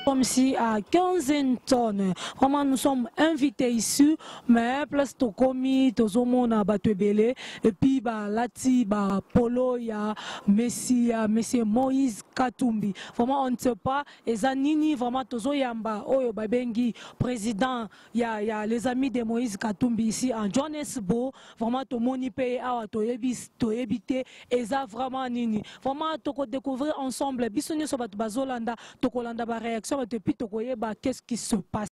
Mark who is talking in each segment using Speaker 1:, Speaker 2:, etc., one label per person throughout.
Speaker 1: Comme si à 15 tonnes, vraiment nous sommes invités ici, mais place to komi, to zomona batebele, et puis lati polo ya Monsieur Moïse Katumbi. Vraiment on ne sait pas, et zanini vraiment tozo yamba oyo babengi président ya les amis de Moïse Katumbi ici en Johannesburg. Vraiment to moni paye awa to ebite, et ça vraiment nini. Vraiment to découvrir ensemble, bisonyo so bat bazolanda, to kolanda ba réaction. Qu'est-ce qui se passe?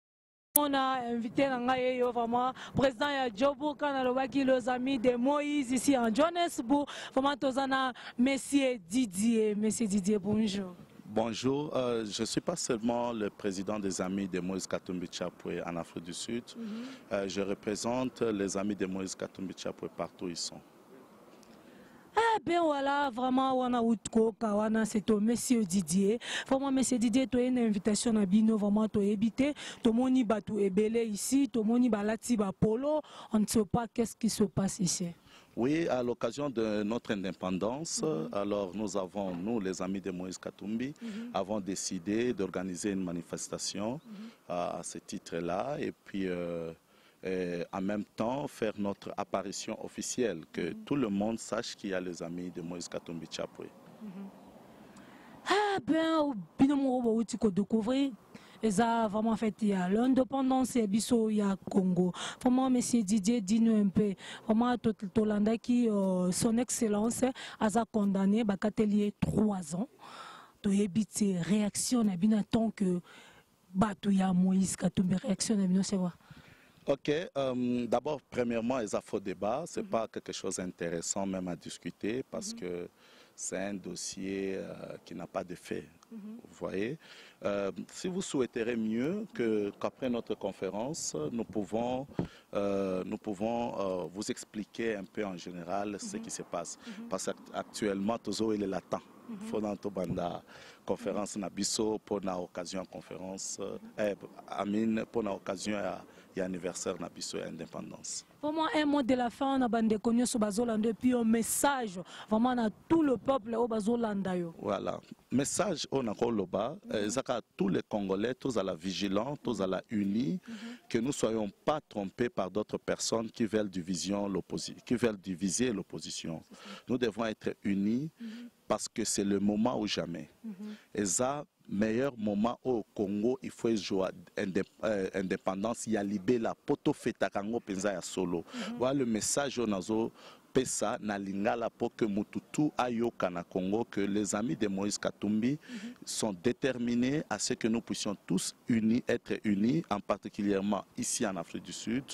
Speaker 1: On a invité vraiment président Djobo Kanalobaki, les amis de Moïse ici en Johannesburg. Vraiment Tozana, Monsieur Didier, bonjour.
Speaker 2: Bonjour, je ne suis pas seulement le président des amis de Moïse Katumbi Chapwe en Afrique du Sud. Je représente les amis de Moïse Katumbi Chapwe partout où ils sont.
Speaker 1: Eh bien voilà, vraiment, c'est Monsieur Didier. Vraiment, Monsieur Didier, tu as une invitation à Bino, vraiment, tu as évité. Tu moni batu ebele ici, tu moni balati polo. On ne sait pas qu'est-ce qui se passe ici.
Speaker 2: Oui, à l'occasion de notre indépendance, alors nous, les amis de Moïse Katumbi, avons décidé d'organiser une manifestation à ce titre-là. Et puis, en même temps faire notre apparition officielle, que tout le monde sache qu'il y a les amis de Moïse Katumbi Chapwe.
Speaker 1: Ah ben, binomo découvrir, et ça vraiment fait il y a l'indépendance et biso il y a Congo. Vraiment Monsieur Didier dis-nous un peu, vraiment Tolanda qui son excellence a condamné bakatelier 3 ans. To ebiti réaction na bina tant que batu ya Moïse Katumbi réaction na bino c'est quoi?
Speaker 2: Ok, d'abord, premièrement, il y a faux débat. Ce n'est pas quelque chose d'intéressant même à discuter parce que c'est un dossier qui n'a pas de fait. Vous voyez, si vous souhaiterez mieux qu'après notre conférence, nous pouvons vous expliquer un peu en général ce qui se passe. Parce qu'actuellement, Tozo il est latent. Fonanto Banda conférence Nabiso pour la occasion conférence Amine pour la occasion et anniversaire Nabiso et indépendance.
Speaker 1: Vraiment un mot de la fin on a bandé connu sur Bazolanda et puis un message vraiment à tout le peuple au Bazolanda.
Speaker 2: Voilà, message on a Koloba, tous les Congolais, tous à la vigilance, tous à la unie, que nous ne soyons pas trompés par d'autres personnes qui veulent diviser l'opposition. Nous devons être unis. Parce que c'est le moment ou jamais. Et ça, meilleur moment au Congo, il faut jouer indépendance. Il y a libé la poto feta kango penza ya solo. Voilà le message au nazo pesa na lingala pour que mututu ayoka na Congo, que les amis de Moïse Katumbi sont déterminés à ce que nous puissions tous être unis, en particulièrement ici en Afrique du Sud,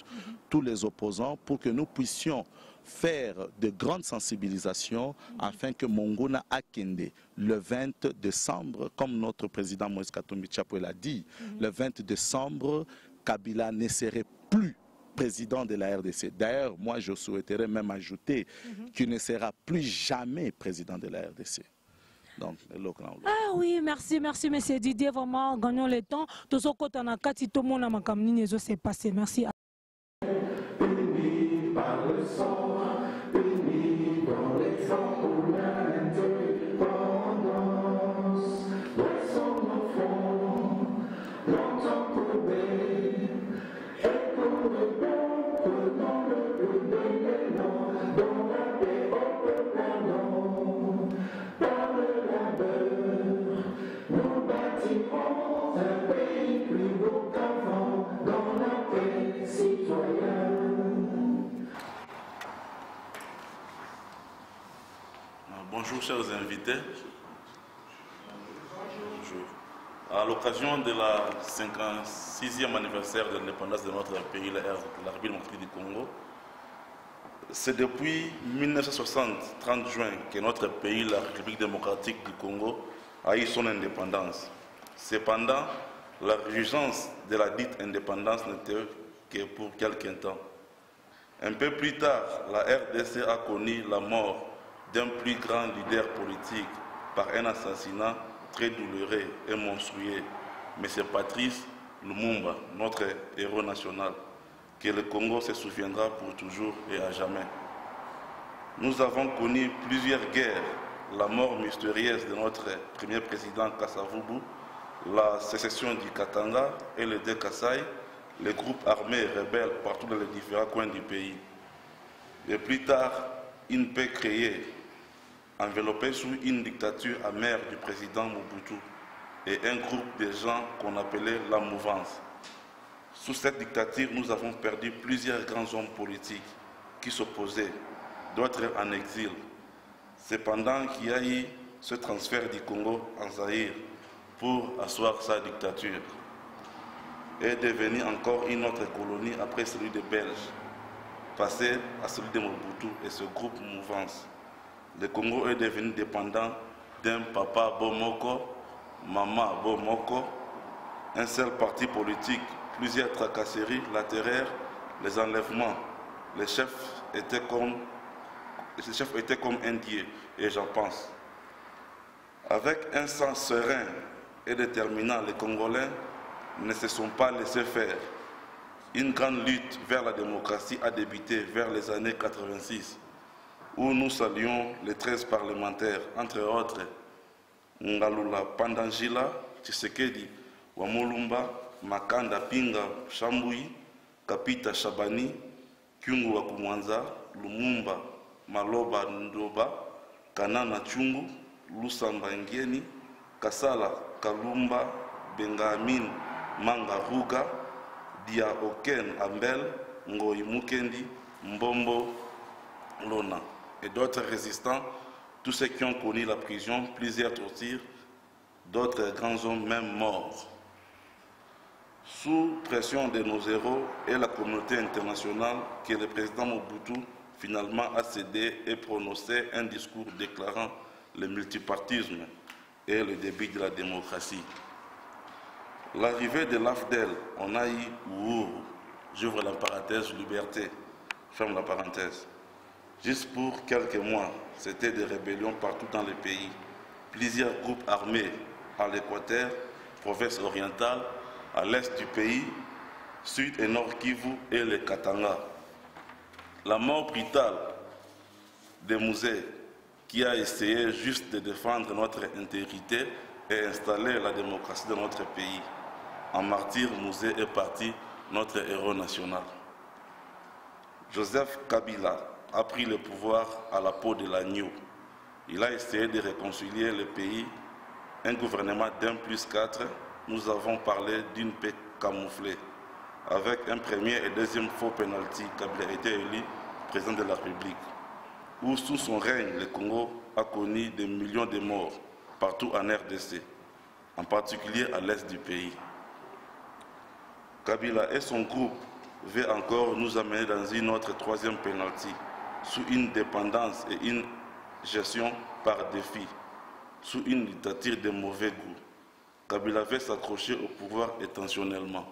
Speaker 2: tous les opposants, pour que nous puissions faire de grandes sensibilisations afin que Mongona Akende, le 20 décembre, comme notre président Moïse Katumbi Chapwe l'a dit, le 20 décembre, Kabila ne serait plus président de la RDC. D'ailleurs, moi je souhaiterais même ajouter qu'il ne sera plus jamais président de la RDC. Donc,
Speaker 1: ah oui, merci, Monsieur Didier, vraiment, gagnons le temps. Tout ce qu'on a dit, tout le monde a makamini, s'est passé. Merci.
Speaker 3: Bonjour chers invités. Bonjour. À l'occasion de la 56e anniversaire de l'indépendance de notre pays, la République démocratique du Congo, c'est depuis 1960, 30 juin, que notre pays, la République démocratique du Congo, a eu son indépendance. Cependant, la réjouissance de la dite indépendance n'était que pour quelque temps. Un peu plus tard, la RDC a connu la mort d'un plus grand leader politique par un assassinat très douloureux et monstrueux, M. Patrice Lumumba, notre héros national, que le Congo se souviendra pour toujours et à jamais. Nous avons connu plusieurs guerres, la mort mystérieuse de notre premier président Kassavubu, la sécession du Katanga et le Kasaï, les groupes armés et rebelles partout dans les différents coins du pays. Et plus tard, une paix créée, enveloppée sous une dictature amère du président Mobutu et un groupe de gens qu'on appelait la mouvance. Sous cette dictature, nous avons perdu plusieurs grands hommes politiques qui s'opposaient, d'autres en exil. Cependant qu'il y a eu ce transfert du Congo en Zaïre pour asseoir sa dictature et devenir encore une autre colonie après celui des Belges, passé à celui de Mobutu et ce groupe mouvance. Le Congo est devenu dépendant d'un papa Bomoko, maman Bomoko, un seul parti politique, plusieurs tracasseries, la terreur, les enlèvements. Les chefs étaient comme un dieu, et j'en pense. Avec un sens serein et déterminant, les Congolais ne se sont pas laissés faire. Une grande lutte vers la démocratie a débuté vers les années 86, où nous saluons les 13 parlementaires, entre autres Ngalula Pandangila, Tshisekedi, Wamolumba, Makanda Pinga Shambui, Kapita Shabani, Kyungu Wakumwanza, Lumumba Maloba Ndoba, Kanana Chungu, Lusamba Ngeni, Kasala Kalumba, Bengamin Manga Ruga, Dia Oken Ambel, Ngoyi Mukendi, Mbombo Lona et d'autres résistants, tous ceux qui ont connu la prison, plusieurs tortures, d'autres grands hommes même morts. Sous pression de nos héros et la communauté internationale, que le président Mobutu finalement a cédé et prononcé un discours déclarant le multipartisme et le début de la démocratie. L'arrivée de l'AFDEL, on a eu Uhuru, j'ouvre la parenthèse, liberté, ferme la parenthèse. Juste pour quelques mois, c'était des rébellions partout dans le pays. Plusieurs groupes armés à l'Équateur, province orientale, à l'est du pays, Sud et Nord Kivu et le Katanga. La mort brutale de Mouzé, qui a essayé juste de défendre notre intégrité et installer la démocratie dans notre pays. En martyr, Mouzé est parti, notre héros national. Joseph Kabila a pris le pouvoir à la peau de l'agneau. Il a essayé de réconcilier le pays, un gouvernement d'1+4. Nous avons parlé d'une paix camouflée. Avec un premier et deuxième faux penalty, Kabila a été élu président de la République. Où sous son règne, le Congo a connu des millions de morts partout en RDC, en particulier à l'est du pays. Kabila et son groupe veulent encore nous amener dans une autre troisième penalty, sous une dépendance et une gestion par défi, sous une dictature de mauvais goût. Kabila veut s'accrocher au pouvoir intentionnellement.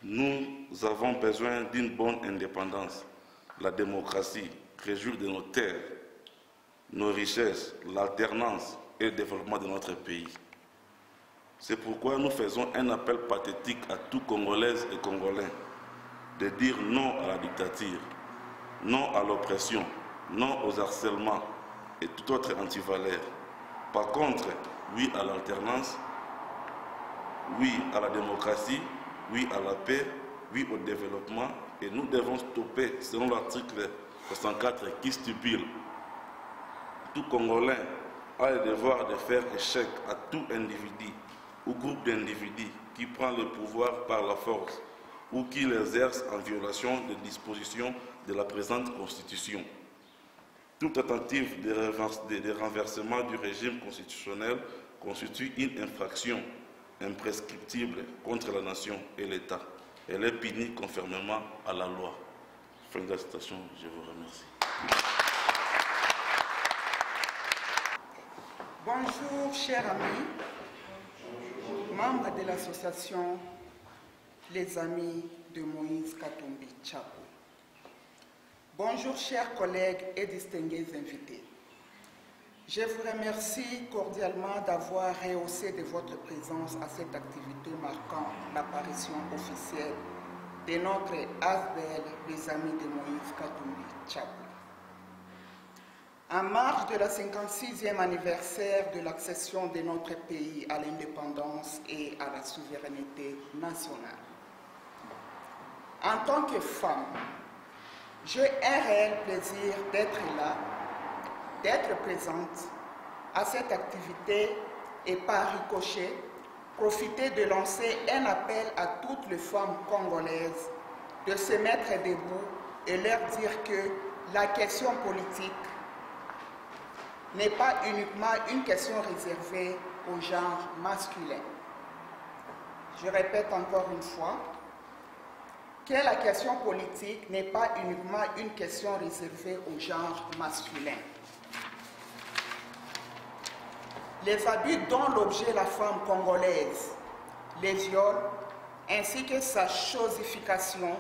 Speaker 3: Nous avons besoin d'une bonne indépendance, la démocratie, réjouir de nos terres, nos richesses, l'alternance et le développement de notre pays. C'est pourquoi nous faisons un appel pathétique à tous Congolaises et Congolais de dire non à la dictature, non à l'oppression, non aux harcèlements et tout autre antivaleur. Par contre, oui à l'alternance, oui à la démocratie, oui à la paix, oui au développement, et nous devons stopper, selon l'article 64 qui stipule, tout Congolais a le devoir de faire échec à tout individu ou groupe d'individus qui prend le pouvoir par la force ou qui l'exerce en violation des dispositions de la présente Constitution. Toute tentative de renversement du régime constitutionnel constitue une infraction imprescriptible contre la nation et l'État. Elle est punie conformément à la loi. Fin de la citation, je vous remercie.
Speaker 4: Bonjour, chers amis, membres de l'association Les Amis de Moïse Katumbi Tchako. Bonjour, chers collègues et distingués invités. Je vous remercie cordialement d'avoir rehaussé de votre présence à cette activité marquant l'apparition officielle de notre AFDEL, les Amis de Moïse Katumbi Tchako. En marge de la 56e anniversaire de l'accession de notre pays à l'indépendance et à la souveraineté nationale, en tant que femme, j'ai un réel plaisir d'être là, d'être présente à cette activité et par ricochet, profiter de lancer un appel à toutes les femmes congolaises de se mettre debout et leur dire que la question politique n'est pas uniquement une question réservée au genre masculin. Je répète encore une fois que la question politique n'est pas uniquement une question réservée au genre masculin. Les abus dont l'objet la femme congolaise, les viols, ainsi que sa chosification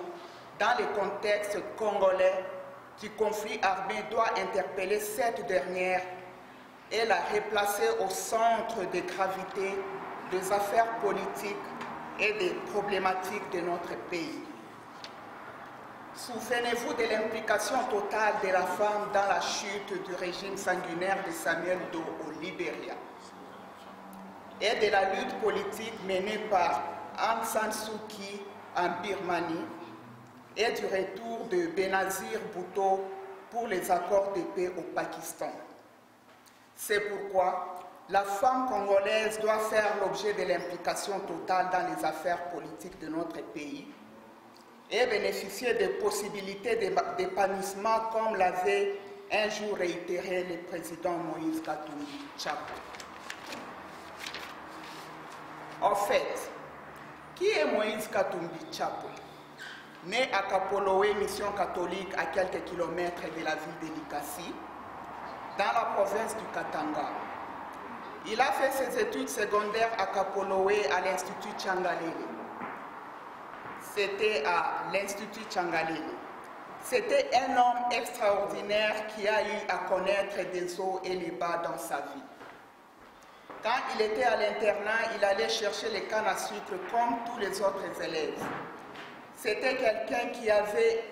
Speaker 4: dans le contexte congolais du conflit armé doit interpeller cette dernière et la replacer au centre de gravité des affaires politiques et des problématiques de notre pays. Souvenez-vous de l'implication totale de la femme dans la chute du régime sanguinaire de Samuel Doe au Libéria et de la lutte politique menée par Aung San Suu Kyi en Birmanie et du retour de Benazir Bhutto pour les accords de paix au Pakistan. C'est pourquoi la femme congolaise doit faire l'objet de l'implication totale dans les affaires politiques de notre pays et bénéficier des possibilités d'épanouissement comme l'avait un jour réitéré le président Moïse Katumbi Tchapou. En fait, qui est Moïse Katumbi Tchapou? Né à Kapolowe, mission catholique à quelques kilomètres de la ville de Likasi, dans la province du Katanga. Il a fait ses études secondaires à Kapolowe à l'Institut Tchangalele. C'était à l'Institut Tchangalele. C'était un homme extraordinaire qui a eu à connaître des hauts et des bas dans sa vie. Quand il était à l'internat, il allait chercher les cannes à sucre comme tous les autres élèves. C'était quelqu'un qui avait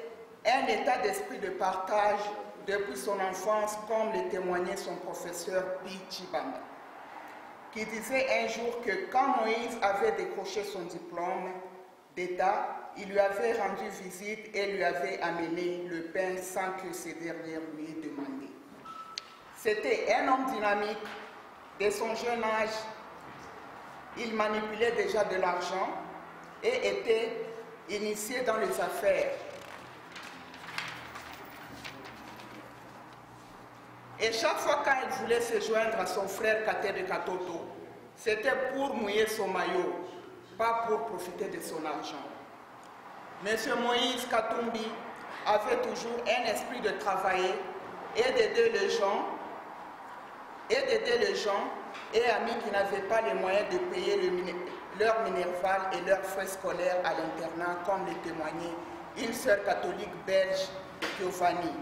Speaker 4: un état d'esprit de partage depuis son enfance, comme le témoignait son professeur Pi Chibanda, qui disait un jour que quand Moïse avait décroché son diplôme d'État, il lui avait rendu visite et lui avait amené le pain sans que ce dernier lui ait demandé. C'était un homme dynamique. Dès son jeune âge, il manipulait déjà de l'argent et était initié dans les affaires. Et chaque fois quand il voulait se joindre à son frère Kate de Katoto, c'était pour mouiller son maillot, pas pour profiter de son argent. Monsieur Moïse Katumbi avait toujours un esprit de travailler et d'aider les gens, et amis qui n'avaient pas les moyens de payer leur minerval et leurs frais scolaires à l'internat, comme le témoignait une sœur catholique belge, Giovanni.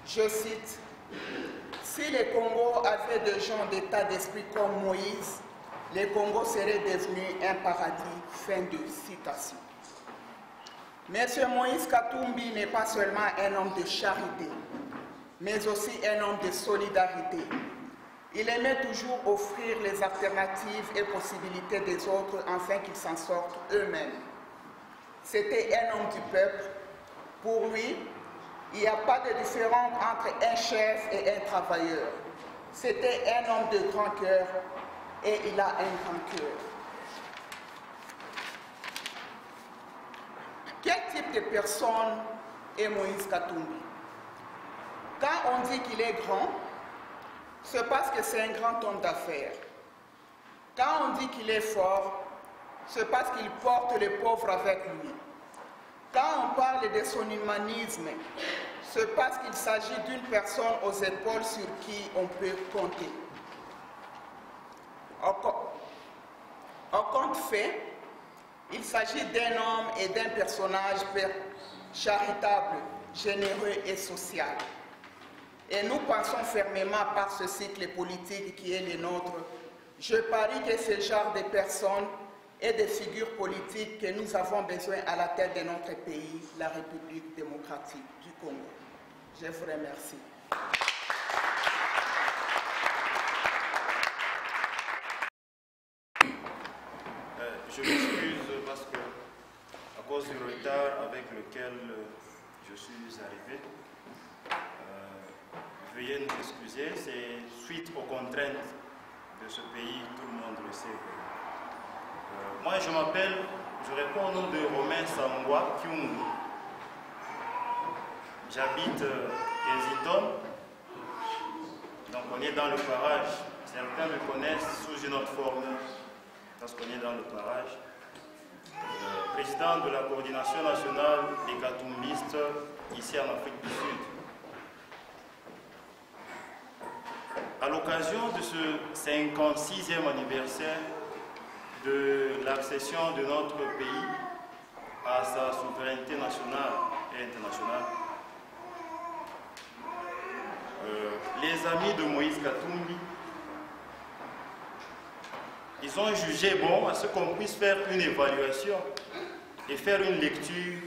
Speaker 4: Je cite, « Si le Congo avait des gens d'état d'esprit comme Moïse, le Congo serait devenu un paradis. » Fin de citation. Monsieur Moïse Katumbi n'est pas seulement un homme de charité, mais aussi un homme de solidarité. Il aimait toujours offrir les alternatives et possibilités des autres afin qu'ils s'en sortent eux-mêmes. C'était un homme du peuple. Pour lui, il n'y a pas de différence entre un chef et un travailleur. C'était un homme de grand cœur et il a un grand cœur. Quel type de personne est Moïse Katumbi? Quand on dit qu'il est grand, c'est parce que c'est un grand homme d'affaires. Quand on dit qu'il est fort, c'est parce qu'il porte les pauvres avec lui. Quand on parle de son humanisme, c'est parce qu'il s'agit d'une personne aux épaules sur qui on peut compter. Au compte fait, il s'agit d'un homme et d'un personnage charitable, généreux et social. Et nous pensons fermement par ce cycle politique qui est le nôtre. Je parie que ce genre de personnes et de figures politiques que nous avons besoin à la tête de notre pays, la République démocratique du Congo. Je vous remercie.
Speaker 5: je m'excuse parce que, à cause du retard avec lequel je suis arrivé, veuillez nous excuser, c'est suite aux contraintes de ce pays, tout le monde le sait. Moi, je réponds au nom de Romain Sangwa Kyungu. J'habite Kensington, donc on est dans le parage. Certains me connaissent sous une autre forme, parce qu'on est dans le parage. Président de la coordination nationale des Katumbistes ici en Afrique du Sud. À l'occasion de ce 56e anniversaire de l'accession de notre pays à sa souveraineté nationale et internationale, les amis de Moïse Katumbi, ils ont jugé bon à ce qu'on puisse faire une évaluation et faire une lecture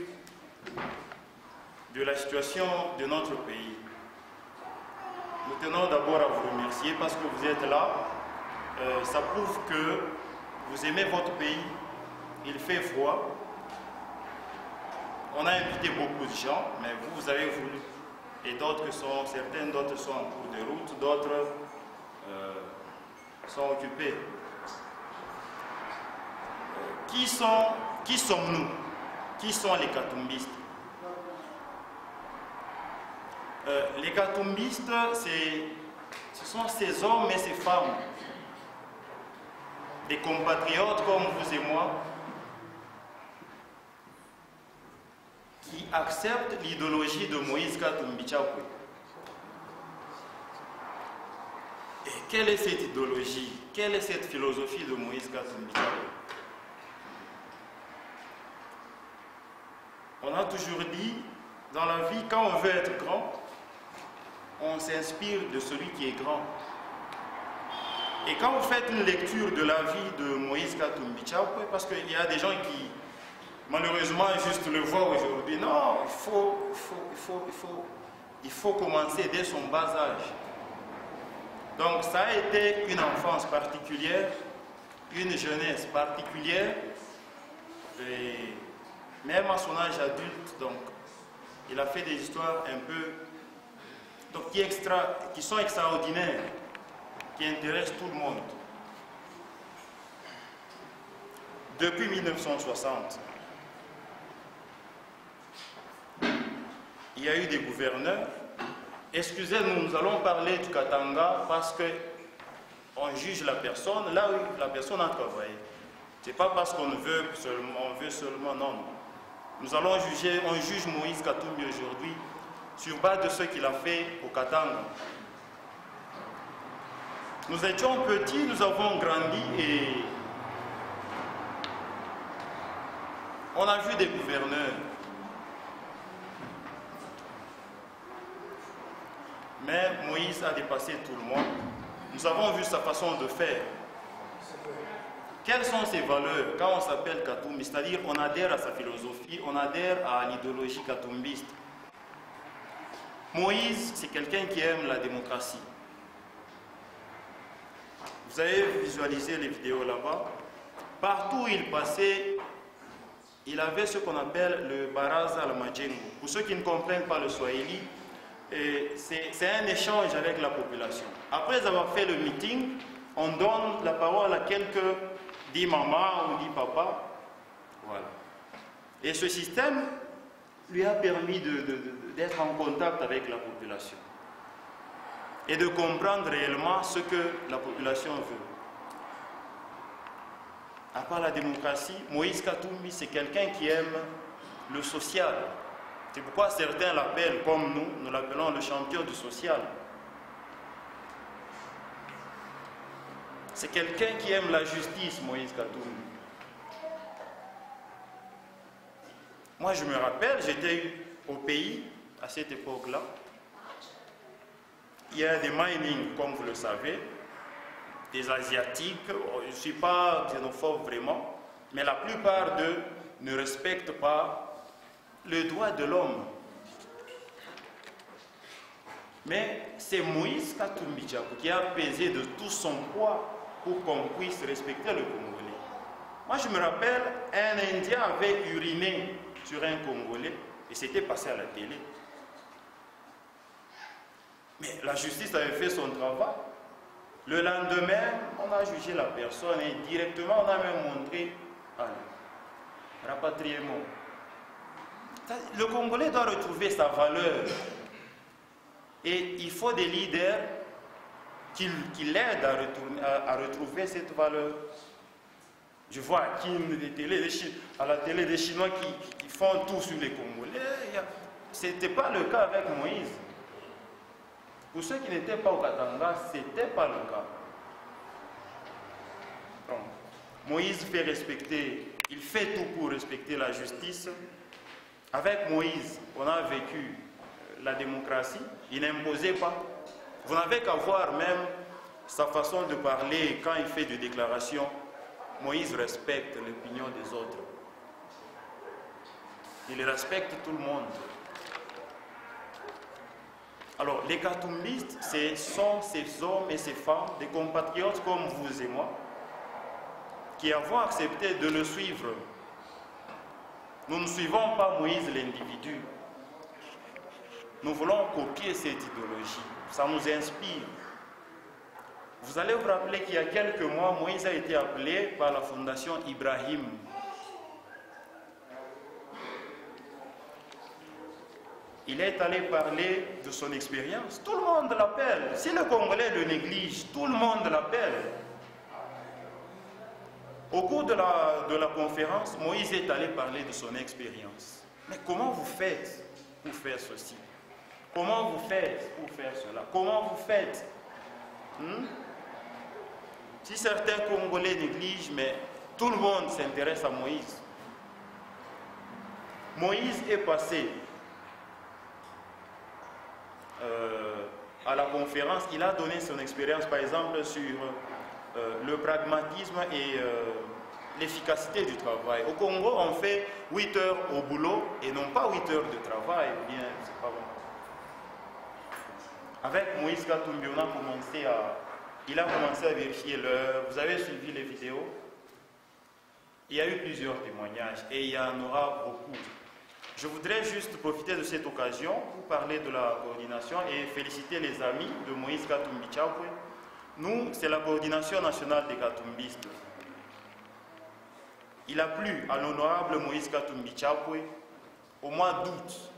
Speaker 5: de la situation de notre pays. Nous tenons d'abord à vous remercier parce que vous êtes là. Ça prouve que vous aimez votre pays. Il fait froid. On a invité beaucoup de gens, mais vous avez voulu. Et certains d'autres sont en cours de route, d'autres sont occupés. Qui sommes-nous? Qui sont les Katumbistes? Les Katumbistes, ce sont ces hommes et ces femmes, des compatriotes comme vous et moi, qui acceptent l'idéologie de Moïse Katumbi Chapwe. Et quelle est cette idéologie? Quelle est cette philosophie de Moïse Katumbi Chapwe? On a toujours dit, dans la vie, quand on veut être grand, on s'inspire de celui qui est grand. Et quand vous faites une lecture de la vie de Moïse Katumbi Chapwe, parce qu'il y a des gens qui, malheureusement, juste le voient aujourd'hui, non, il faut commencer dès son bas âge. Donc ça a été une enfance particulière, une jeunesse particulière, et même à son âge adulte, donc, il a fait des histoires un peu, donc, qui sont extraordinaires, qui intéressent tout le monde. Depuis 1960, il y a eu des gouverneurs. Excusez-nous, nous allons parler du Katanga parce qu'on juge la personne là où la personne a travaillé. Ce n'est pas parce qu'on veut seulement, non. Nous allons juger, on juge Moïse Katumbi aujourd'hui sur base de ce qu'il a fait au Katanga. Nous étions petits, nous avons grandi et on a vu des gouverneurs. Mais Moïse a dépassé tout le monde. Nous avons vu sa façon de faire. Quelles sont ses valeurs quand on s'appelle Katumbi? C'est-à-dire on adhère à sa philosophie, on adhère à l'idéologie katumbiste. Moïse, c'est quelqu'un qui aime la démocratie. Vous avez visualisé les vidéos là-bas. Partout où il passait, il avait ce qu'on appelle le Baraza al-Majengo. Pour ceux qui ne comprennent pas le Swahili, c'est un échange avec la population. Après avoir fait le meeting, on donne la parole à quelques dit maman ou dit papa. Voilà. Et ce système lui a permis d'être en contact avec la population et de comprendre réellement ce que la population veut. À part la démocratie, Moïse Katumbi, c'est quelqu'un qui aime le social. C'est pourquoi certains l'appellent, comme nous l'appelons le champion du social. C'est quelqu'un qui aime la justice, Moïse Katumbi. Moi, je me rappelle, j'étais au pays à cette époque-là. Il y a des mining, comme vous le savez, des Asiatiques. Je ne suis pas xénophobe vraiment, mais la plupart d'eux ne respectent pas le droit de l'homme. Mais c'est Moïse Katumbi qui a pesé de tout son poids pour qu'on puisse respecter le Congolais. Moi, je me rappelle, un Indien avait uriné sur un Congolais et c'était passé à la télé. Mais la justice avait fait son travail. Le lendemain, on a jugé la personne et directement, on a même montré, allez, rapatriement. Le Congolais doit retrouver sa valeur. Et il faut des leaders qui l'aident à retrouver cette valeur. Je vois à la télé des Chinois qui font tout sur les Congolais. Ce n'était pas le cas avec Moïse. Pour ceux qui n'étaient pas au Katanga, ce n'était pas le cas. Donc, Moïse fait respecter, il fait tout pour respecter la justice. Avec Moïse, on a vécu la démocratie, il n'imposait pas. Vous n'avez qu'à voir même sa façon de parler quand il fait des déclarations. Moïse respecte l'opinion des autres. Il respecte tout le monde. Alors, les katumbistes, ce sont ces hommes et ces femmes, des compatriotes comme vous et moi, qui avons accepté de le suivre. Nous ne suivons pas Moïse l'individu. Nous voulons copier cette idéologie. Ça nous inspire. Vous allez vous rappeler qu'il y a quelques mois, Moïse a été appelé par la fondation Ibrahim. Il est allé parler de son expérience. Tout le monde l'appelle. Si le Congolais le néglige, tout le monde l'appelle. Au cours de la conférence, Moïse est allé parler de son expérience. Mais comment vous faites pour faire ceci? Comment vous faites pour faire cela? Comment vous faites? Si certains Congolais négligent, mais tout le monde s'intéresse à Moïse. Moïse est passé à la conférence, il a donné son expérience, par exemple, sur le pragmatisme et l'efficacité du travail. Au Congo, on fait 8 heures au boulot et non pas 8 heures de travail. Bien, c'est pas bon. Avec Moïse Katumbi, il a commencé à vérifier l'heure. Vous avez suivi les vidéos. Il y a eu plusieurs témoignages et il y en aura beaucoup. Je voudrais juste profiter de cette occasion pour parler de la coordination et féliciter les amis de Moïse Katumbi Chapwe. Nous, c'est la coordination nationale des Katumbistes. Il a plu à l'honorable Moïse Katumbi Chapwe au mois d'août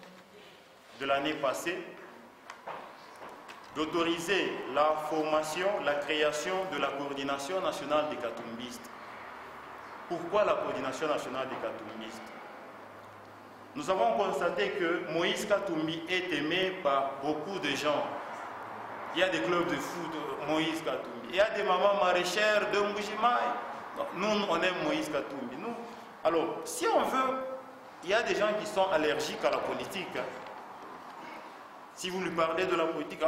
Speaker 5: de l'année passée d'autoriser la formation, la création de la coordination nationale des Katumbistes. Pourquoi la coordination nationale des Katumbistes? Nous avons constaté que Moïse Katumbi est aimé par beaucoup de gens. Il y a des clubs de foot, Moïse Katumbi. Il y a des mamans maraîchères de Mbujimaï. Nous, on aime Moïse Katumbi. Nous, alors, si on veut, il y a des gens qui sont allergiques à la politique. Si vous lui parlez de la politique,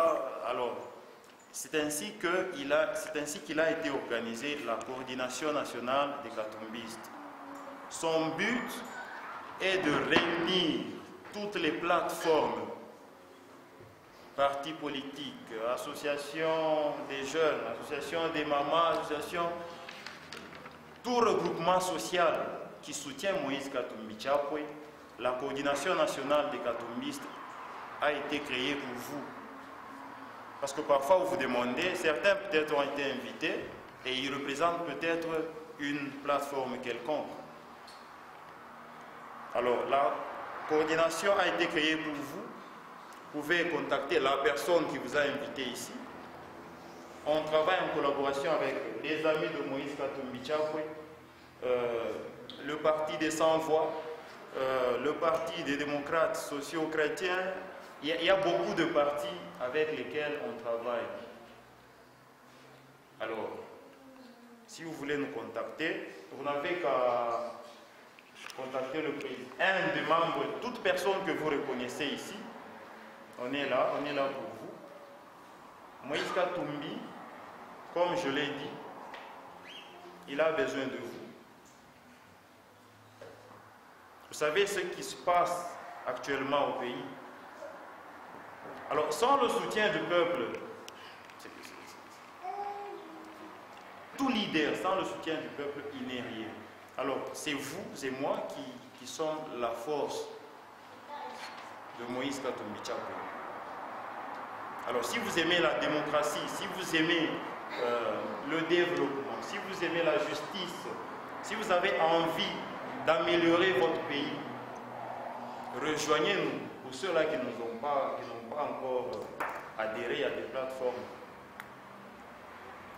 Speaker 5: alors, c'est ainsi qu'il a été organisé la coordination nationale des Katumbistes. Son but est de réunir toutes les plateformes, partis politiques, associations des jeunes, associations des mamans, associations, tout regroupement social qui soutient Moïse Katumbi Chapwe. La coordination nationale des Katumbistes a été créée pour vous. Parce que parfois vous vous demandez, certains peut-être ont été invités et ils représentent peut-être une plateforme quelconque. Alors, la coordination a été créée pour vous. Vous pouvez contacter la personne qui vous a invité ici. On travaille en collaboration avec les amis de Moïse Katumbi Chapwe, le parti des sans-voix, le parti des démocrates socio-chrétiens. Il y a beaucoup de partis avec lesquels on travaille. Alors, si vous voulez nous contacter, vous n'avez qu'à contacter le président. Un des membres, toute personne que vous reconnaissez ici, on est là pour vous. Moïse Katumbi, comme je l'ai dit, il a besoin de vous. Vous savez ce qui se passe actuellement au pays. Alors, sans le soutien du peuple, tout leader, sans le soutien du peuple, il n'est rien. Alors, c'est vous et moi qui sommes la force de Moïse Katumbi Tchapwe. Alors, si vous aimez la démocratie, si vous aimez le développement, si vous aimez la justice, si vous avez envie d'améliorer votre pays, rejoignez-nous. Pour ceux-là qui n'ont pas encore adhéré à des plateformes.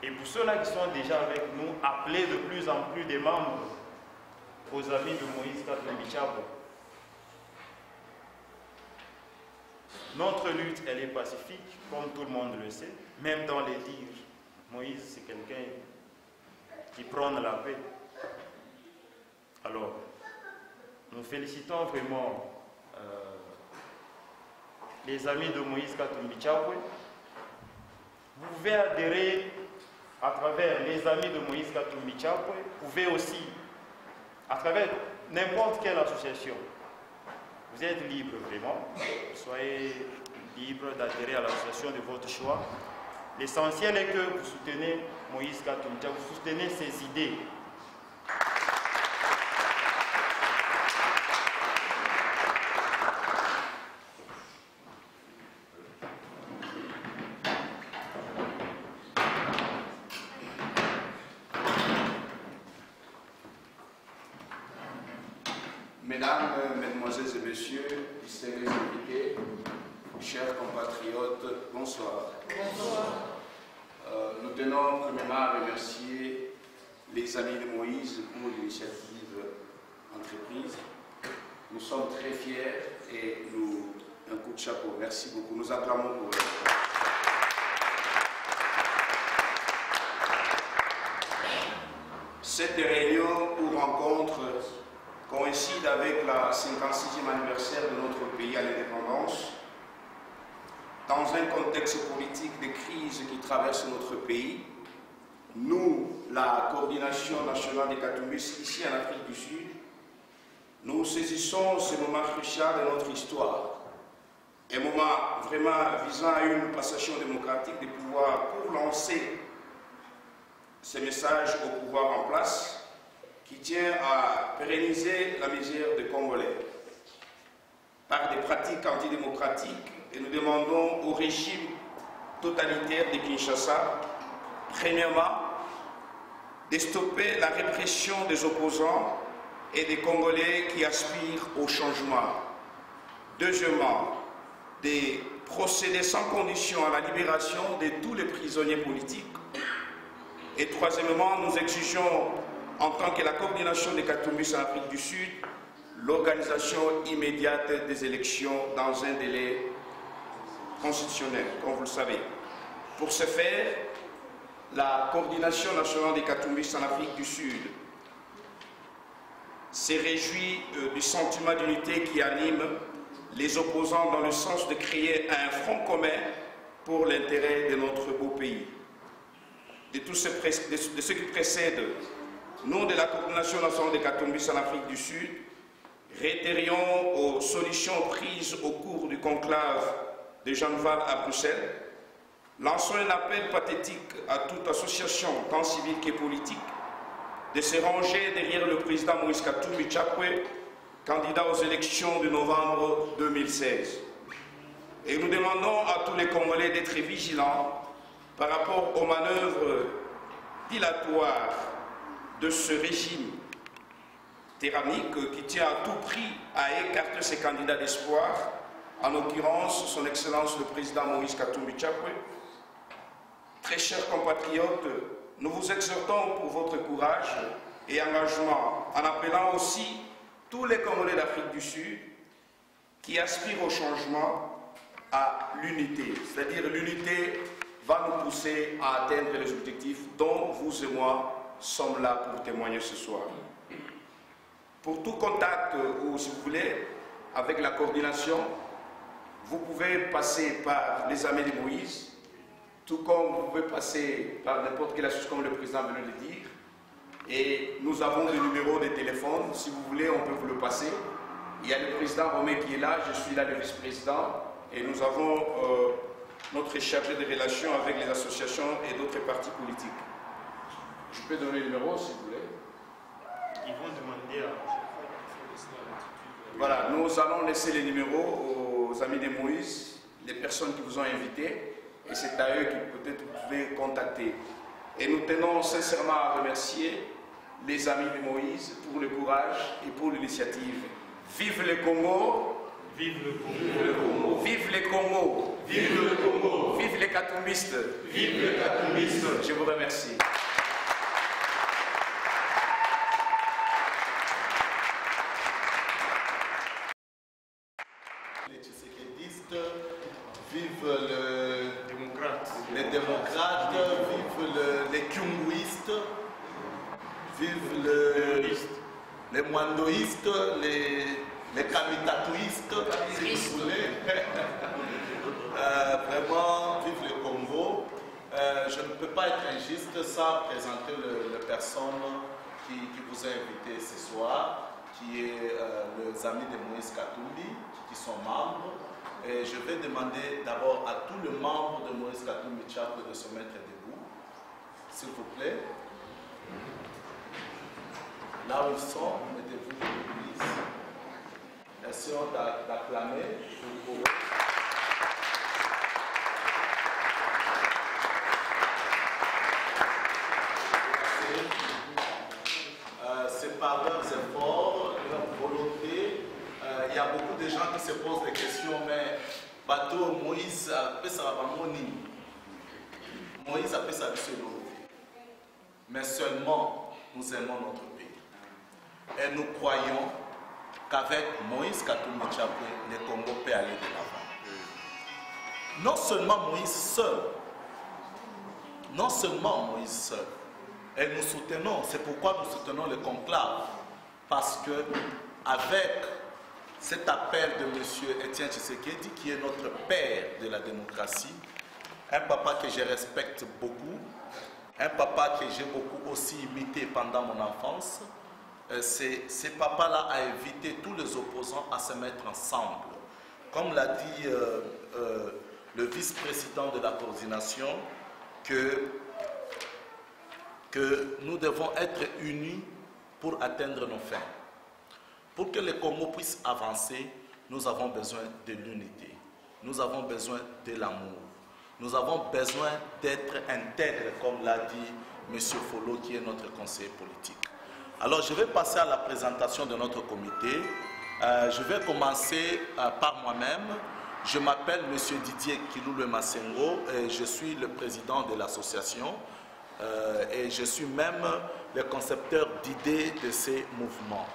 Speaker 5: Et pour ceux-là qui sont déjà avec nous, appelez de plus en plus des membres aux amis de Moïse Katumbi Tchapwe. Notre lutte, elle est pacifique, comme tout le monde le sait. Même dans les livres, Moïse, c'est quelqu'un qui prône la paix. Alors, nous félicitons vraiment les amis de Moïse Katumbi Tchapwe. Vous pouvez adhérer à travers les amis de Moïse Katumbi Tchapwe. Vous pouvez aussi, à travers n'importe quelle association, vous êtes libre vraiment. Soyez libre d'adhérer à l'association de votre choix. L'essentiel est que vous soutenez Moïse Katumbi Tchapwe, vous soutenez ses idées.
Speaker 6: Mesdames, Mesdemoiselles et Messieurs, distingués invités, chers compatriotes, bonsoir. Bonsoir. Nous tenons premièrement à remercier les amis de Moïse pour l'initiative entreprise. Nous sommes très fiers et nous, un coup de chapeau, merci beaucoup. Nous acclamons pour eux. Cette réunion ou rencontre coïncide avec la 56e anniversaire de notre pays à l'indépendance. Dans un contexte politique de crise qui traverse notre pays, nous, la coordination nationale des Katumbis ici en Afrique du Sud, nous saisissons ce moment crucial de notre histoire. Un moment vraiment visant à une passation démocratique des pouvoirs pour lancer ce message au pouvoir en place qui tient à pérenniser la misère des Congolais par des pratiques antidémocratiques, et nous demandons au régime totalitaire de Kinshasa, premièrement, de stopper la répression des opposants et des Congolais qui aspirent au changement. Deuxièmement, de procéder sans condition à la libération de tous les prisonniers politiques. Et troisièmement, nous exigeons, en tant que la coordination des Katumbis en Afrique du Sud, l'organisation immédiate des élections dans un délai constitutionnel, comme vous le savez. Pour ce faire, la coordination nationale des Katumbis en Afrique du Sud s'est réjouie du sentiment d'unité qui anime les opposants dans le sens de créer un front commun pour l'intérêt de notre beau pays. De ce qui précède, nous, de la coordination nationale des Katumbis en Afrique du Sud, réitérions aux solutions prises au cours du conclave de Jean-Val à Bruxelles, lançons un appel pathétique à toute association, tant civile que politique, de se ranger derrière le président Moïse Katumbi Tchapwe, candidat aux élections de novembre 2016. Et nous demandons à tous les Congolais d'être vigilants par rapport aux manœuvres dilatoires de ce régime tyrannique qui tient à tout prix à écarter ses candidats d'espoir, en l'occurrence son Excellence le président Moïse Katumbi Tchapwe. Très chers compatriotes, nous vous exhortons pour votre courage et engagement, en appelant aussi tous les Congolais d'Afrique du Sud qui aspirent au changement à l'unité. C'est-à-dire l'unité va nous pousser à atteindre les objectifs dont vous et moi sommes là pour témoigner ce soir. Pour tout contact, ou si vous voulez, avec la coordination, vous pouvez passer par les amis de Moïse, tout comme vous pouvez passer par n'importe quelle association, comme le président venait de le dire. Et nous avons des numéros de téléphone, si vous voulez, on peut vous le passer. Il y a le président Romain qui est là, je suis là le vice-président, et nous avons notre chargé de relations avec les associations et d'autres partis politiques. Je peux donner le numéro, si vous voulez.
Speaker 5: ils vont demander à...
Speaker 6: Voilà, nous allons laisser les numéros aux amis de Moïse, les personnes qui vous ont invités, et c'est à eux que peut-être vous pouvez contacter. Et nous tenons sincèrement à remercier les amis de Moïse pour le courage et pour l'initiative. Vive le Congo!
Speaker 5: Vive le Congo!
Speaker 6: Vive les Congo!
Speaker 5: Vive le Congo!
Speaker 6: Vive les Katumbistes!
Speaker 5: Vive le Katumbiste!
Speaker 6: Je vous remercie.
Speaker 2: Les Tshisekedi, vive les démocrates, vive les Kyunguistes, vive les Mwandoïstes, les Kamitatuistes, si vous voulez. Vraiment, vive le Congo. Je ne peux pas être injuste sans présenter la personne qui vous a invité ce soir, qui est les amis de Moïse Katumbi, qui sont membres. Et je vais demander d'abord à tous les membres de Moïse Katumbi Chapel de se mettre debout, s'il vous plaît. Là où ils sont, mettez-vous debout. Essayons d'acclamer. C'est par leurs efforts, leur volonté. Il y a beaucoup de gens qui se posent des questions, mais bateau Moïse a fait ça avant Moni. Moïse a fait ça sur l'eau. Mais seulement nous aimons notre pays. Et nous croyons qu'avec Moïse Katumbi Chapwe, le Congo peut aller de l'avant. Non seulement Moïse seul, et nous soutenons, c'est pourquoi nous soutenons le conclave, parce que avec cet appel de M. Étienne Tshisekedi, qui est notre père de la démocratie, un papa que je respecte beaucoup, un papa que j'ai beaucoup aussi imité pendant mon enfance, ce papa-là a invité tous les opposants à se mettre ensemble. Comme l'a dit le vice-président de la coordination, que nous devons être unis pour atteindre nos fins. Pour que le Congo puisse avancer, nous avons besoin de l'unité. Nous avons besoin de l'amour. Nous avons besoin d'être intègres, comme l'a dit M. Folo, qui est notre conseiller politique. Alors, je vais passer à la présentation de notre comité. Je vais commencer par moi-même. Je m'appelle M. Didier Kiloulou Massengo et je suis le président de l'association. Et je suis même le concepteur d'idées de ces mouvements.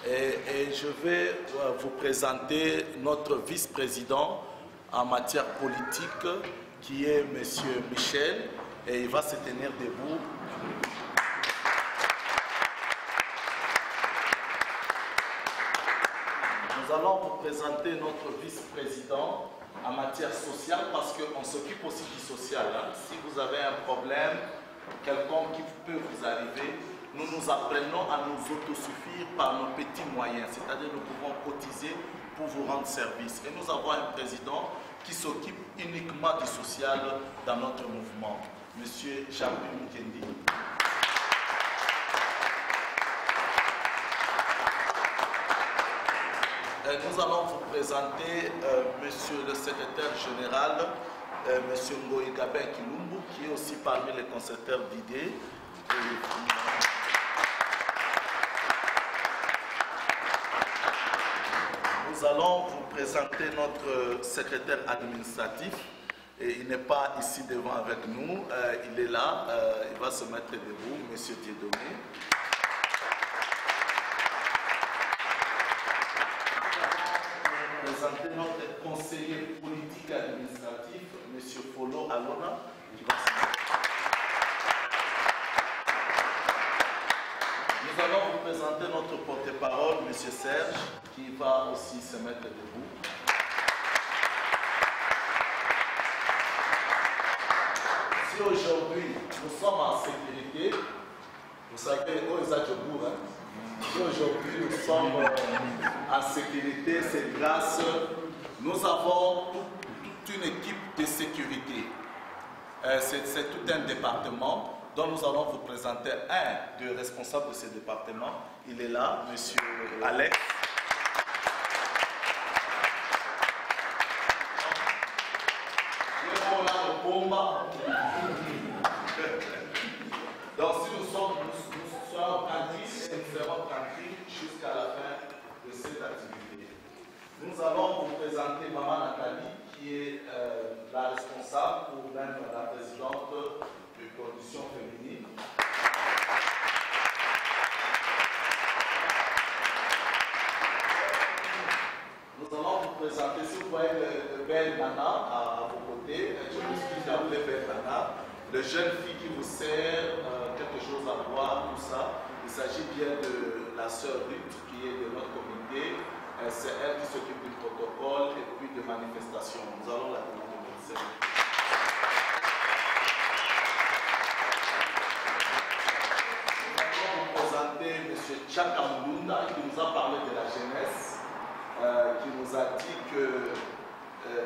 Speaker 2: Et je vais vous présenter notre vice-président en matière politique, qui est M. Michel, et il va se tenir debout. Nous allons vous présenter notre vice-président en matière sociale, parce qu'on s'occupe aussi du social. Si vous avez un problème, quelconque qui peut vous arriver, nous nous apprenons à nous autosuffire par nos petits moyens, c'est-à-dire nous pouvons cotiser pour vous rendre service. Et nous avons un président qui s'occupe uniquement du social dans notre mouvement, M. Jean-Louis Mukendi. Nous allons vous présenter Monsieur le secrétaire général, Monsieur Ngoï Gabin Kilumbu, qui est aussi parmi les concepteurs d'idées. Nous allons vous présenter notre secrétaire administratif. Et il n'est pas ici devant avec nous, il est là, il va se mettre debout, Monsieur Dieudonné. Présenter notre conseiller politique et administratif, M. Folo Alona, qui va se mettre. Nous allons vous présenter notre porte-parole, M. Serge, qui va aussi se mettre debout. Si aujourd'hui nous sommes en sécurité, vous savez, si aujourd'hui nous sommes en sécurité, c'est grâce, nous avons toute une équipe de sécurité. C'est tout un département dont nous allons vous présenter un des responsables de ce département. Il est là, monsieur Alex. Donc si nous sommes tranquilles et nous serons tranquilles jusqu'à la fin de cette activité. Nous allons vous présenter Maman Nathalie, qui est la responsable ou même la présidente de Conditions Féminines. Nous allons vous présenter, si vous voyez le bel Nana à vos côtés, je m'excuse d'appeler belle Nana, le jeune fille qui vous sert quelque chose à boire, tout ça. Il s'agit bien de la sœur Ruth qui est de notre comité. C'est elle qui s'occupe du protocole et puis de manifestations. Nous allons la demander de vous servir. Nous allons vous présenter M. Tchaka Mulunda qui nous a parlé de la jeunesse, qui nous a dit que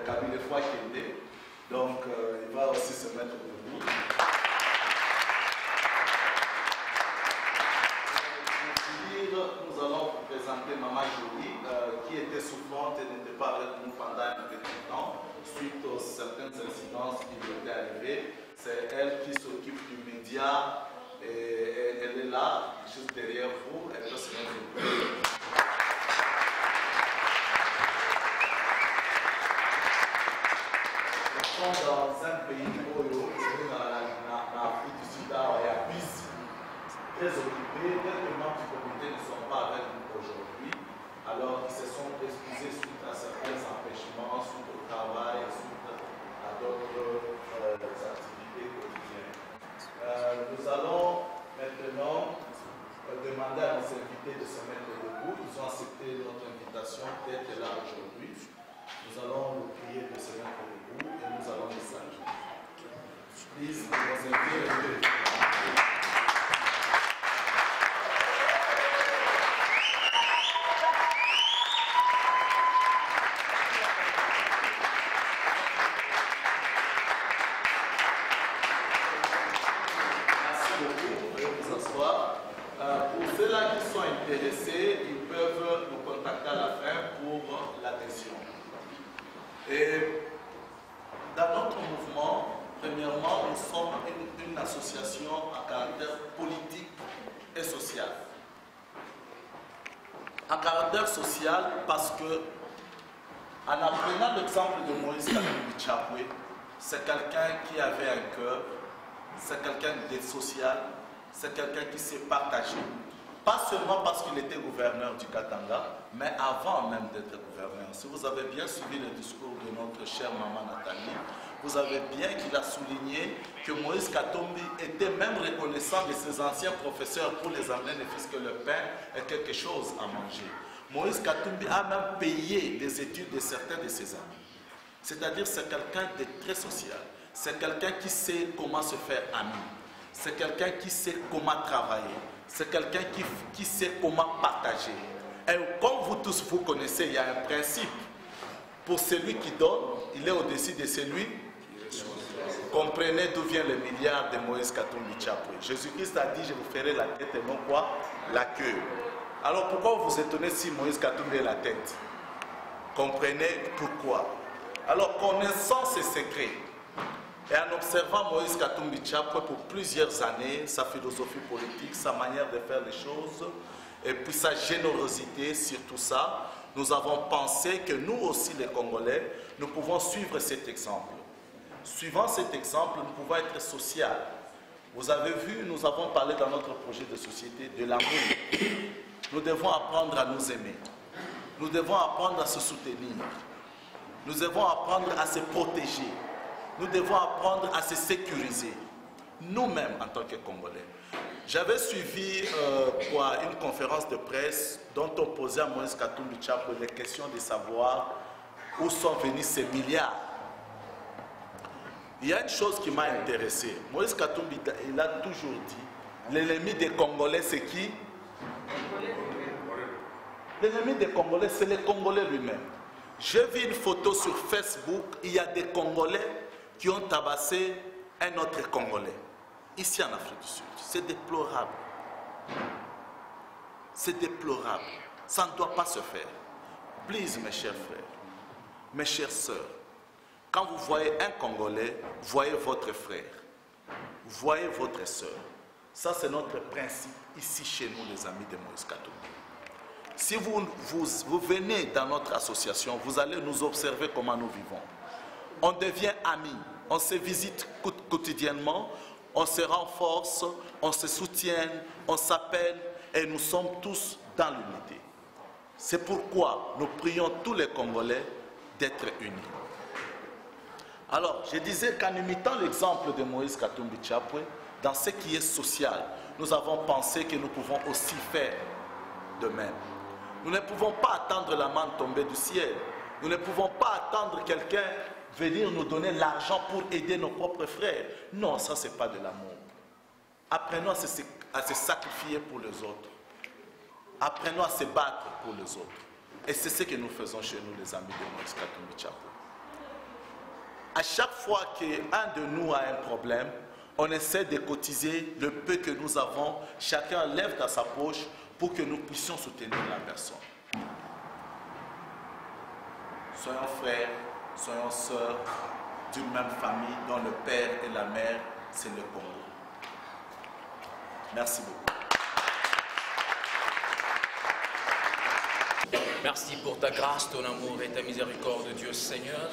Speaker 2: Kabila Foi Kende, donc il va aussi se mettre debout. Nous allons vous présenter Maman Jolie, qui était souffrante et n'était pas avec nous pendant un petit temps, suite aux certaines incidences qui lui étaient arrivées. C'est elle qui s'occupe du média et elle est là, juste derrière vous. Elle peut se mettre debout. Nous sommes dans un pays où l'Afrique du Sud, il y a busy, très occupés. Quelques membres du comité ne sont pas avec nous aujourd'hui. Alors, ils se sont excusés suite à certains empêchements, suite au travail, suite à d'autres activités quotidiennes. Nous allons maintenant demander à nos invités de se mettre debout. Ils ont accepté notre invitation d'être là aujourd'hui. Nous allons les prier de se mettre debout et nous allons les saluer. Please, nos invités. Intéressés, ils peuvent nous contacter à la fin pour l'adhésion. Et dans notre mouvement, premièrement, nous sommes une association à caractère politique et social. À caractère social parce que, en apprenant l'exemple de Moïse Katumbi Tchapwe, c'est quelqu'un qui avait un cœur, c'est quelqu'un de social, c'est quelqu'un qui s'est partagé. Pas seulement parce qu'il était gouverneur du Katanga, mais avant même d'être gouverneur. Si vous avez bien suivi le discours de notre chère maman Nathalie, vous avez bien qu'il a souligné que Moïse Katumbi était même reconnaissant de ses anciens professeurs pour les amener ne fût-ce que le pain et quelque chose à manger. Moïse Katumbi a même payé les études de certains de ses amis. C'est-à-dire c'est quelqu'un de très social. C'est quelqu'un qui sait comment se faire ami. C'est quelqu'un qui sait comment travailler. C'est quelqu'un qui sait comment partager. Et comme vous tous vous connaissez, il y a un principe. Pour celui qui donne, il est au-dessus de celui. Comprenez d'où vient le milliard de Moïse Katumbi Tchapwe. Jésus-Christ a dit, je vous ferai la tête et non quoi? La queue. Alors pourquoi vous vous étonnez si Moïse Katumbi est la tête? Comprenez pourquoi. Alors connaissant ses secrets, et en observant Moïse Katumbi Tchapwe pour plusieurs années, sa philosophie politique, sa manière de faire les choses, et puis sa générosité sur tout ça, nous avons pensé que nous aussi les Congolais, nous pouvons suivre cet exemple. Suivant cet exemple, nous pouvons être social. Vous avez vu, nous avons parlé dans notre projet de société de l'amour. Nous devons apprendre à nous aimer. Nous devons apprendre à se soutenir. Nous devons apprendre à se protéger. Nous devons apprendre à se sécuriser, nous-mêmes en tant que Congolais. J'avais suivi une conférence de presse dont on posait à Moïse Katumbi Tchapwe les questions de savoir où sont venus ces milliards. Il y a une chose qui m'a intéressé. Moïse Katumbi, il a toujours dit, l'ennemi des Congolais, c'est qui? L'ennemi des Congolais, c'est le Congolais lui-même. J'ai vu une photo sur Facebook, il y a des Congolais qui ont tabassé un autre Congolais, ici en Afrique du Sud. C'est déplorable. C'est déplorable. Ça ne doit pas se faire. Please, mes chers frères, mes chères sœurs, quand vous voyez un Congolais, voyez votre frère, voyez votre sœur. Ça, c'est notre principe ici chez nous, les amis de Moïse Katumbi. Si vous venez dans notre association, vous allez nous observer comment nous vivons. On devient amis, on se visite quotidiennement, on se renforce, on se soutient, on s'appelle et nous sommes tous dans l'unité. C'est pourquoi nous prions tous les Congolais d'être unis. Alors, je disais qu'en imitant l'exemple de Moïse Katumbi Chapwe, dans ce qui est social, nous avons pensé que nous pouvons aussi faire de même. Nous ne pouvons pas attendre la manne tomber du ciel. Nous ne pouvons pas attendre quelqu'un venir nous donner l'argent pour aider nos propres frères. Non, ça, ce n'est pas de l'amour. Apprenons à se sacrifier pour les autres. Apprenons à se battre pour les autres. Et c'est ce que nous faisons chez nous, les amis de Moïse Katumbi Chapwe. À chaque fois qu'un de nous a un problème, on essaie de cotiser le peu que nous avons. Chacun lève dans sa poche pour que nous puissions soutenir la personne. Soyons frères, soyons sœurs d'une même famille dont le père et la mère, c'est le Congo. Merci beaucoup.
Speaker 7: Merci pour ta grâce, ton amour et ta miséricorde, Dieu Seigneur.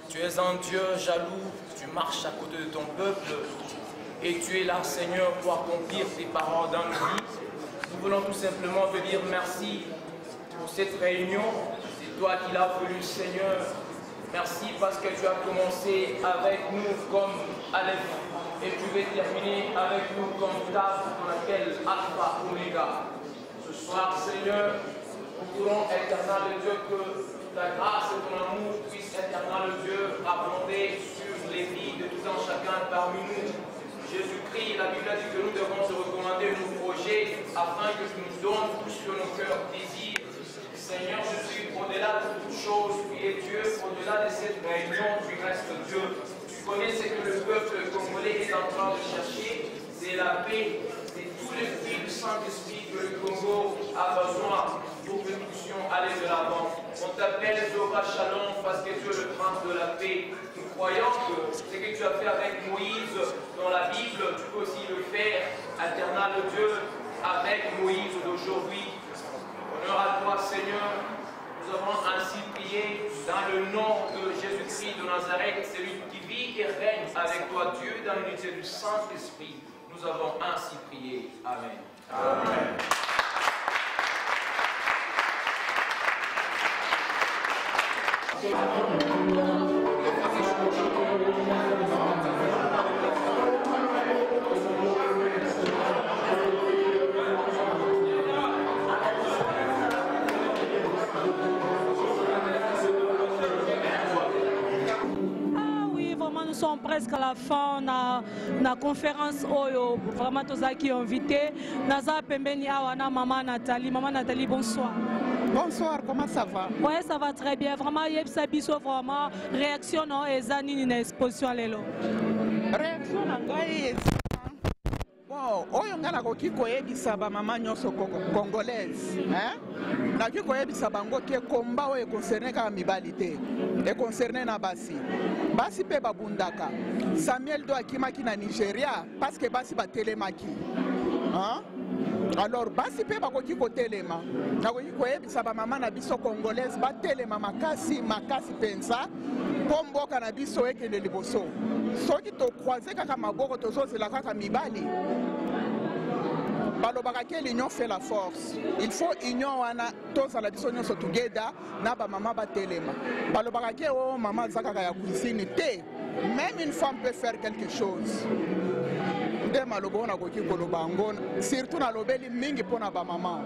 Speaker 7: Tu es un Dieu jaloux, tu marches à côté de ton peuple et tu es là, Seigneur, pour accomplir tes paroles dans nos vies. Nous voulons tout simplement te dire merci pour cette réunion. C'est toi qui l'as voulu, Seigneur. Merci parce que tu as commencé avec nous comme Aleph et tu veux terminer avec nous comme Tav, dans laquelle Alpha Omega. Ce soir, Seigneur, nous voulons, éternel Dieu, que ta grâce et ton amour puissent, éternel Dieu, abonder sur les vies de tout un chacun parmi nous. Jésus-Christ, la Bible dit que nous devons te recommander nos projets afin que tu nous donnes tout ce que nos cœurs désirent. Seigneur Jésus, au-delà de toute chose, tu es Dieu, au-delà de cette réunion, tu restes Dieu. Tu connais ce que le peuple congolais est en train de chercher, c'est la paix, c'est tous les fruits du Saint-Esprit que le Congo a besoin pour que nous puissions aller de l'avant. On t'appelle Jéhovah Shalom parce que tu es le prince de la paix. Nous croyons que ce que tu as fait avec Moïse dans la Bible, tu peux aussi le faire, éternel Dieu, avec Moïse d'aujourd'hui. Honneur à toi, Seigneur. Nous avons ainsi prié dans le nom de Jésus-Christ de Nazareth, celui qui vit et règne avec toi, Dieu, dans l'unité du Saint-Esprit. Nous avons ainsi prié. Amen. Amen.
Speaker 1: Nous sommes presque à la fin de la conférence Oyo. Vraiment, tous ceux qui ont invité. Naza Pembeni Awana, Maman Nathalie. Maman Nathalie, bonsoir.
Speaker 4: Bonsoir, comment ça va?
Speaker 1: Oui, ça va très bien. Vraiment, il y a biso vraiment réaction et zanini na exposition lelo.
Speaker 4: Réaction na ngai bon, oyo nga nakoki koyebisa ba mama nyonso congolaise, hein? Nakoki koyebisa bango ke komba oyo concerne ka mibali te. E concerne na basi. Basi pe babundaka. Samuel do akimaki na Nigeria parce que basi batelemaki. Hein? Alors basi pe bakoki kotelema. Nakoki koyebisa ba mama na biso congolaise batelema makasi pensa po mboka na biso ekende liboso. Soki to croiser kaka maboko tozozela kaka mibali. Balobaka ke l'union fait la force. Il faut union wana tous à la biso nyonso together na ba mama batelema. Balobaka ke o mama zakaka ya cuisine te. Même une femme peut faire quelque chose. nde malobo na koki koloba yango surtout nalobeli mingi mpona bamama.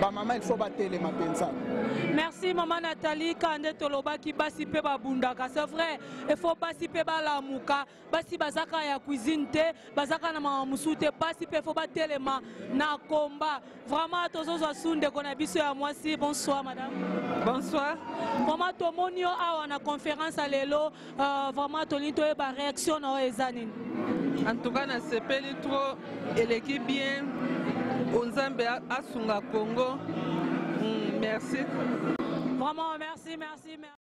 Speaker 4: Bamama il faut batelema mpenza.
Speaker 1: Merci maman Nathalie kande tolobaki basi pe babundaka. C'est vrai, il faut basi pe balamuka, basi bazaka ya cuisine te, bazaka na mamusu te, basi pe faut batelema na combat. Vraiment tozozo sunde kona biso ya mwasi. Bonsoir madame.
Speaker 8: Bonsoir.
Speaker 1: Vraiment tomonio awa na conférence à lelo, vraiment tolito e ba réaction na ezanini.
Speaker 8: En tout cas, na sepeli trop eleki bien. Onzambe asunga Congo. Merci.
Speaker 1: Vraiment merci.